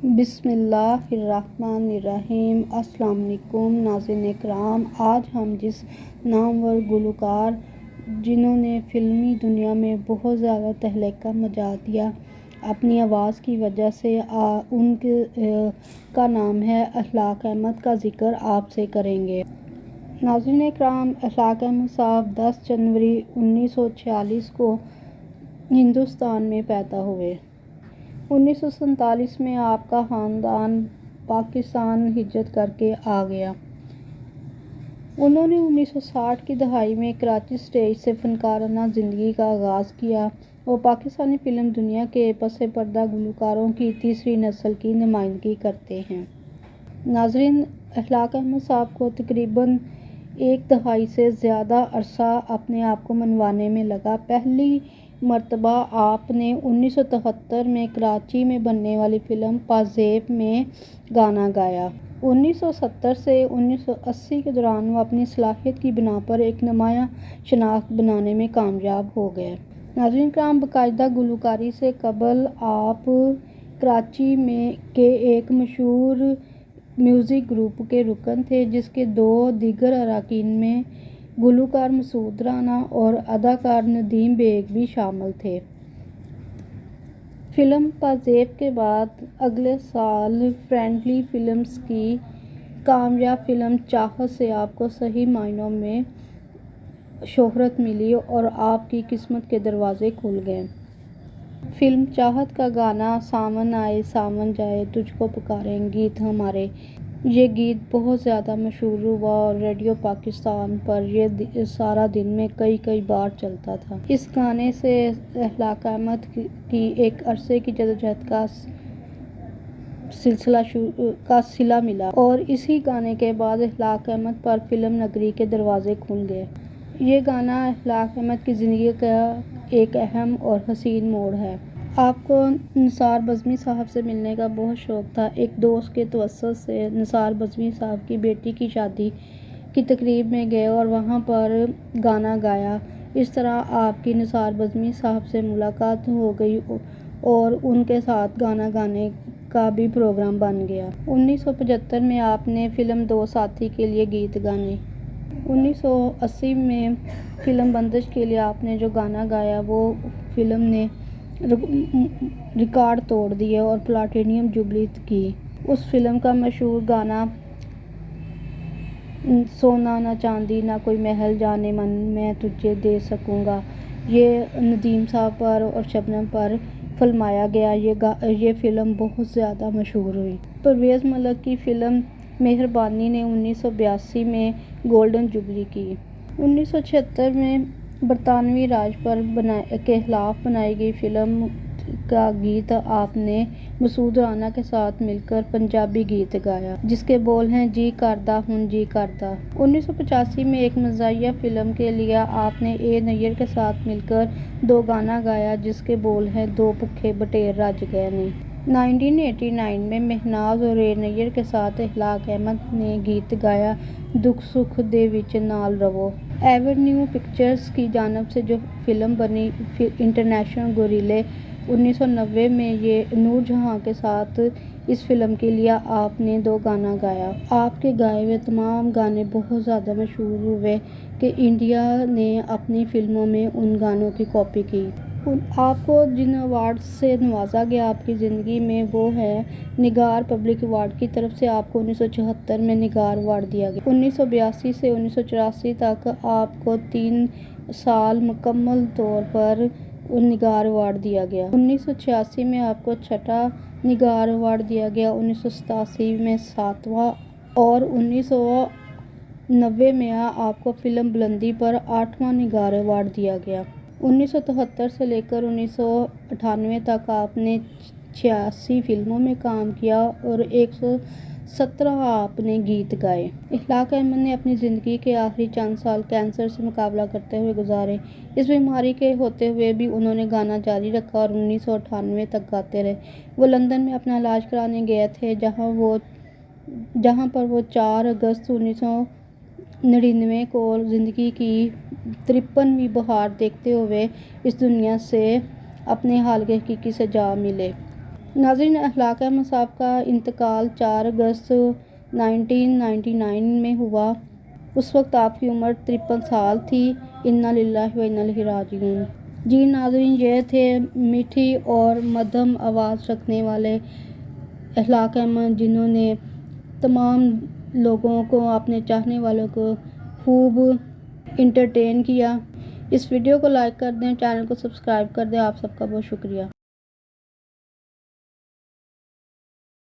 بسم اللہ الرحمن الرحیم۔ السلام علیکم ناظرین کرام، آج ہم جس نامور گلوکار جنہوں نے فلمی دنیا میں بہت زیادہ تہلکہ مچا دیا اپنی آواز کی وجہ سے، ان کا نام ہے اخلاق احمد کا ذکر آپ سے کریں گے۔ ناظرین کرام، اخلاق احمد صاحب 10 جنوری 1946 کو ہندوستان میں پیدا ہوئے۔ 1947 میں آپ کا خاندان پاکستان ہجرت کر کے آ گیا۔ انہوں نے 1960 کی دہائی میں کراچی اسٹیج سے فنکارانہ زندگی کا آغاز کیا اور پاکستانی فلم دنیا کے پس پردہ گلوکاروں کی تیسری نسل کی نمائندگی کرتے ہیں۔ ناظرین، اخلاق احمد صاحب کو تقریباً ایک دہائی سے زیادہ عرصہ اپنے آپ کو منوانے میں لگا۔ پہلی مرتبہ آپ نے 1973 میں کراچی میں بننے والی فلم پازیب میں گانا گایا۔ 1970 سے 1980 کے دوران وہ اپنی صلاحیت کی بنا پر ایک نمایاں شناخت بنانے میں کامیاب ہو گئے۔ ناظرین کرام، باقاعدہ گلوکاری سے قبل آپ کراچی کے ایک مشہور میوزک گروپ کے رکن تھے، جس کے دو دیگر اراکین میں گلوکار مسعود رانا اور اداکار ندیم بیگ بھی شامل تھے۔ فلم پازیب کے بعد اگلے سال فرینڈلی فلمز کی کامیاب فلم چاہت سے آپ کو صحیح معنوں میں شہرت ملی اور آپ کی قسمت کے دروازے کھل گئے۔ فلم چاہت کا گانا ساون آئے ساون جائے تجھ کو پکاریں گیت ہمارے، یہ گیت بہت زیادہ مشہور ہوا اور ریڈیو پاکستان پر یہ سارا دن میں کئی بار چلتا تھا۔ اس گانے سے اخلاق احمد کی ایک عرصے کی جدوجہد کا صلہ ملا اور اسی گانے کے بعد اخلاق احمد پر فلم نگری کے دروازے کھل گئے۔ یہ گانا اخلاق احمد کی زندگی کا ایک اہم اور حسین موڑ ہے۔ آپ کو نثار بزمی صاحب سے ملنے کا بہت شوق تھا۔ ایک دوست کے توسط سے نثار بزمی صاحب کی بیٹی کی شادی کی تقریب میں گئے اور وہاں پر گانا گایا۔ اس طرح آپ کی نثار بزمی صاحب سے ملاقات ہو گئی اور ان کے ساتھ گانا گانے کا بھی پروگرام بن گیا۔ 1975 میں آپ نے فلم دو ساتھی کے لیے گیت گائے۔ 1980 میں فلم بندش کے لیے آپ نے جو گانا گایا، وہ فلم نے ریکارڈ توڑ دیے اور پلاٹینم جوبلی کی۔ اس فلم کا مشہور گانا سونا نہ چاندی نہ کوئی محل جانے من میں تجھے دے سکوں گا، یہ ندیم صاحب پر اور شبنم پر فلمایا گیا۔ یہ فلم بہت زیادہ مشہور ہوئی۔ پرویز ملک کی فلم مہربانی نے 1982 میں گولڈن جوبلی کی۔ 1976 میں برطانوی راج کے خلاف بنائی گئی فلم کا گیت آپ نے مسعود رانا کے ساتھ مل کر پنجابی گیت گایا، جس کے بول ہیں جی کردا ہن جی کردا۔ 1985 میں ایک مزاحیہ فلم کے لیے آپ نے اے نیئر کے ساتھ مل کر دو گانا گایا، جس کے بول ہیں دو بھکھے بٹیر رج گئے نے۔ 1989 میں مہناز اور اے نیئر کے ساتھ اخلاق احمد نے گیت گایا دکھ سکھ دے وچ نال رہو۔ ایونیو پکچرز کی جانب سے جو فلم بنی انٹرنیشنل گوریلے 1990 میں، نور جہاں کے ساتھ اس فلم کے لیے آپ نے دو گانا گایا۔ آپ کے گائے ہوئے تمام گانے بہت زیادہ مشہور ہوئے کہ انڈیا نے اپنی فلموں میں ان گانوں کی کاپی کی۔ آپ کو جن ایوارڈز سے نوازا گیا آپ کی زندگی میں، وہ ہے نگار پبلک ایوارڈ کی طرف سے آپ کو 1974 میں نگار ایوارڈ دیا گیا۔ 1982 سے 1984 تک آپ کو 3 سال مکمل طور پر نگار ایوارڈ دیا گیا۔ 1986 میں آپ کو چھٹا نگار ایوارڈ دیا گیا، 1987 میں 7واں اور 1990 میں آپ کو فلم بلندی پر 8واں نگار ایوارڈ دیا گیا۔ 1973 سے لے کر 1998 تک آپ نے 86 فلموں میں کام کیا اور 117 آپ نے گیت گائے۔ اخلاق احمد نے اپنی زندگی کے آخری چند سال کینسر سے مقابلہ کرتے ہوئے گزارے۔ اس بیماری کے ہوتے ہوئے بھی انہوں نے گانا جاری رکھا اور 1998 تک گاتے رہے۔ وہ لندن میں اپنا علاج کرانے گئے تھے، جہاں پر وہ 4 اگست 1999 کو زندگی کی 53ویں بہار دیکھتے ہوئے اس دنیا سے اپنے حالق حقیقی سے جا ملے۔ ناظرین، اخلاق احمد صاحب کا انتقال 4 اگست 1999 میں ہوا۔ اس وقت آپ کی عمر 53 سال تھی۔ انا للہ و انا الیہ راجعون۔ جی ناظرین، یہ تھے میٹھی اور مدھم آواز رکھنے والے اخلاق احمد، جنہوں نے تمام لوگوں کو، اپنے چاہنے والوں کو خوب انٹرٹین کیا۔ اس ویڈیو کو لائک کر دیں، چینل کو سبسکرائب کر دیں۔ آپ سب کا بہت شکریہ۔